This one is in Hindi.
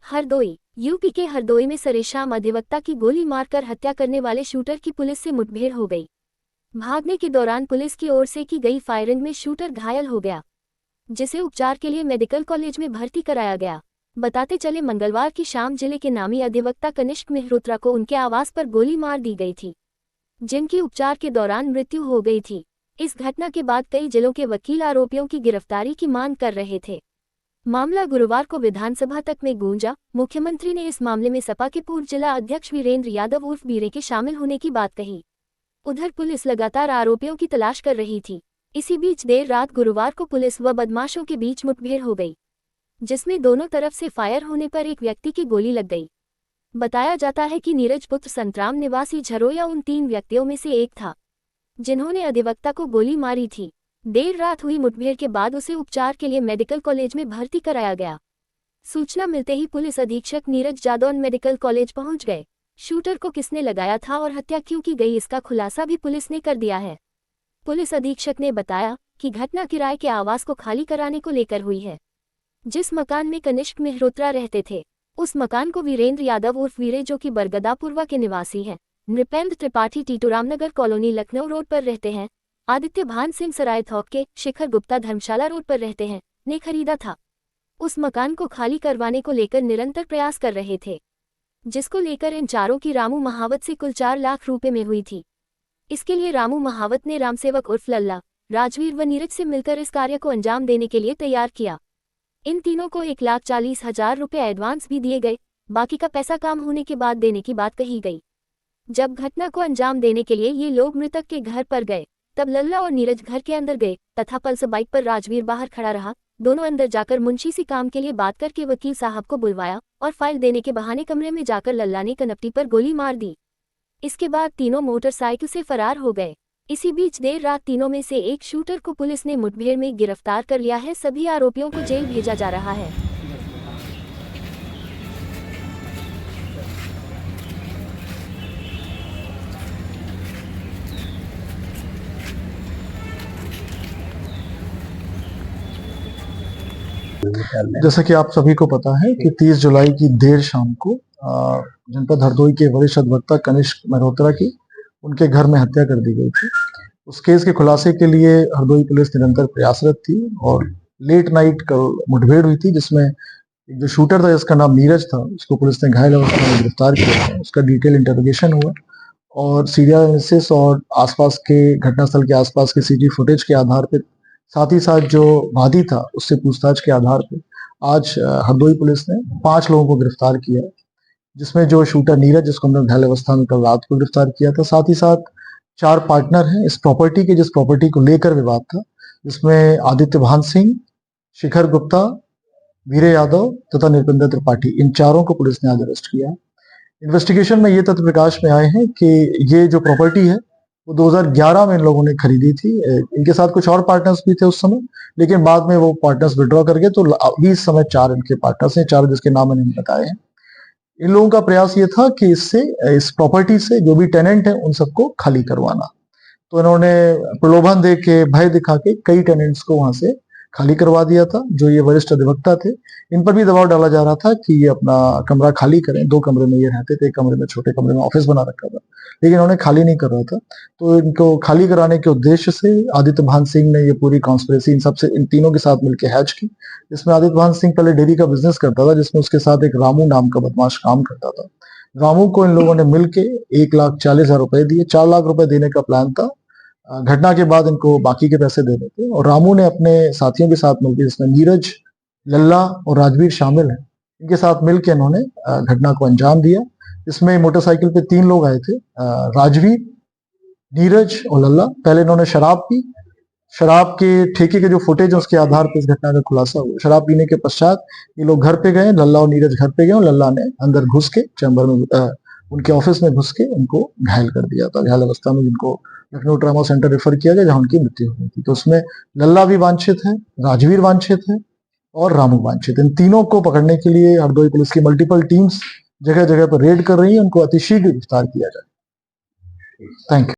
हरदोई। यूपी के हरदोई में सरेशाम अधिवक्ता की गोली मारकर हत्या करने वाले शूटर की पुलिस से मुठभेड़ हो गई। भागने के दौरान पुलिस की ओर से की गई फायरिंग में शूटर घायल हो गया, जिसे उपचार के लिए मेडिकल कॉलेज में भर्ती कराया गया। बताते चले मंगलवार की शाम जिले के नामी अधिवक्ता कनिष्क मेहरोत्रा को उनके आवास पर गोली मार दी गई थी, जिनकी उपचार के दौरान मृत्यु हो गई थी। इस घटना के बाद कई जिलों के वकील आरोपियों की गिरफ्तारी की मांग कर रहे थे। मामला गुरुवार को विधानसभा तक में गूंजा। मुख्यमंत्री ने इस मामले में सपा के पूर्व जिला अध्यक्ष वीरेंद्र यादव उर्फ वीरे के शामिल होने की बात कही। उधर पुलिस लगातार आरोपियों की तलाश कर रही थी। इसी बीच देर रात गुरुवार को पुलिस व बदमाशों के बीच मुठभेड़ हो गई, जिसमें दोनों तरफ से फायर होने पर एक व्यक्ति की गोली लग गई। बताया जाता है कि नीरज पुत्र संतराम निवासी झरोया उन 3 व्यक्तियों में से एक था, जिन्होंने अधिवक्ता को गोली मारी थी। देर रात हुई मुठभेड़ के बाद उसे उपचार के लिए मेडिकल कॉलेज में भर्ती कराया गया। सूचना मिलते ही पुलिस अधीक्षक नीरज जादौन मेडिकल कॉलेज पहुंच गए। शूटर को किसने लगाया था और हत्या क्यों की गई, इसका खुलासा भी पुलिस ने कर दिया है। पुलिस अधीक्षक ने बताया कि घटना किराए के आवास को खाली कराने को लेकर हुई है। जिस मकान में कनिष्क मेहरोत्रा रहते थे, उस मकान को वीरेंद्र यादव उर्फ वीरे, जो कि बरगदापुरवा के निवासी हैं, नृपेंद्र त्रिपाठी टीटूरामनगर कॉलोनी लखनऊ रोड पर रहते हैं, आदित्य भान सिंह सराय थोक के, शिखर गुप्ता धर्मशाला रोड पर रहते हैं, ने खरीदा था। उस मकान को खाली करवाने को लेकर निरंतर प्रयास कर रहे थे, जिसको लेकर इन चारों की रामू महावत से कुल 4 लाख रुपए में हुई थी। इसके लिए रामू महावत ने रामसेवक उर्फ लल्ला, राजवीर व नीरज से मिलकर इस कार्य को अंजाम देने के लिए तैयार किया। इन तीनों को 1,40,000 रुपये एडवांस भी दिए गए। बाकी का पैसा काम होने के बाद देने की बात कही गई। जब घटना को अंजाम देने के लिए ये लोग मृतक के घर पर गए, तब लल्ला और नीरज घर के अंदर गए तथा पल्सर बाइक पर राजवीर बाहर खड़ा रहा। दोनों अंदर जाकर मुंशी से काम के लिए बात करके वकील साहब को बुलवाया और फाइल देने के बहाने कमरे में जाकर लल्ला ने कनपटी पर गोली मार दी। इसके बाद तीनों मोटरसाइकिल से फरार हो गए। इसी बीच देर रात तीनों में से एक शूटर को पुलिस ने मुठभेड़ में गिरफ्तार कर लिया है। सभी आरोपियों को जेल भेजा जा रहा है। जैसा कि आप सभी को पता है कि 30 जुलाई की देर शाम को जनपद हरदोई के वरिष्ठ अधिवक्ता कनिष्क मेहरोत्रा की उनके घर में हत्या कर दी गई थी। उस केस के खुलासे के लिए हरदोई पुलिस निरंतर प्रयासरत थी और लेट नाइट कल मुठभेड़ हुई थी, जिसमें जो शूटर था जिसका नाम नीरज था, उसको पुलिस ने घायल अवस्था में गिरफ्तार किया था। उसका डिटेल इंटरोगेशन हुआ और सीरियल एनालिसिस और आसपास के घटनास्थल के आसपास के सीटी फुटेज के आधार पर, साथ ही साथ जो वादी था उससे पूछताछ के आधार पर आज हरदोई पुलिस ने 5 लोगों को गिरफ्तार किया, जिसमें जो शूटर नीरज, जिसको हमने घायल अवस्था में कल रात को गिरफ्तार किया था, साथ ही साथ 4 पार्टनर हैं इस प्रॉपर्टी के, जिस प्रॉपर्टी को लेकर विवाद था, जिसमें आदित्य भान सिंह, शिखर गुप्ता, वीरे यादव तथा नृपेंद्र त्रिपाठी, इन चारों को पुलिस ने आज अरेस्ट किया। इन्वेस्टिगेशन में ये तथ्य प्रकाश में आए हैं कि ये जो प्रॉपर्टी है वो 2011 में इन लोगों ने खरीदी थी। इनके साथ कुछ और पार्टनर्स भी थे उस समय, लेकिन बाद में वो पार्टनर्स विड्रॉ कर गए, तो अभी इस समय 4 इनके पार्टनर्स हैं, 4 जिसके नाम मैंने बताए हैं। इन लोगों का प्रयास ये था कि इस प्रॉपर्टी से जो भी टेनेंट है उन सबको खाली करवाना। तो इन्होंने प्रलोभन दे के, भय दिखा के कई टेनेंट्स को वहां से खाली करवा दिया था। जो ये वरिष्ठ अधिवक्ता थे, इन पर भी दबाव डाला जा रहा था कि ये अपना कमरा खाली करें। 2 कमरे में ये रहते थे, एक कमरे में, छोटे कमरे में ऑफिस बना रखा था, लेकिन इन्होंने खाली नहीं कर रहा था। तो इनको खाली कराने के उद्देश्य से आदित्य भान सिंह ने ये पूरी कॉन्स्पिरेसी इन तीनों के साथ मिलकर हैच की। इसमें आदित्य भान सिंह पहले डेयरी का बिजनेस करता था, जिसमें उसके साथ एक रामू नाम का बदमाश काम करता था। रामू को इन लोगों ने मिलके 1,40,000 रुपए दिए। 4 लाख रुपए देने का प्लान था। घटना के बाद इनको बाकी के पैसे देने थे और रामू ने अपने साथियों के साथ मिलकर, जिसमें नीरज, लल्ला और राजवीर शामिल हैं, इनके साथ मिलकर इन्होंने घटना को अंजाम दिया। इसमें मोटरसाइकिल पे 3 लोग आए थे, राजवीर, नीरज और लल्ला। पहले इन्होंने शराब पी। शराब के ठेके के जो फुटेज है उसके आधार पर इस घटना का खुलासा हुआ। शराब पीने के पश्चात ये लोग घर पे गए, लल्ला और नीरज घर पे गए और लल्ला ने अंदर घुस के चैम्बर में, उनके ऑफिस में घुस के उनको घायल कर दिया था। घायल अवस्था में जिनको लखनऊ ट्रामा सेंटर रेफर किया गया, जहां उनकी मृत्यु हुई थी। तो उसमें लल्ला भी वांछित है, राजवीर वांछित है और रामू वांछित। इन तीनों को पकड़ने के लिए हरदोई पुलिस की मल्टीपल टीम्स जगह जगह पर रेड कर रही है। उनको अतिशीघ्र गिरफ्तार किया जाए। Thank you.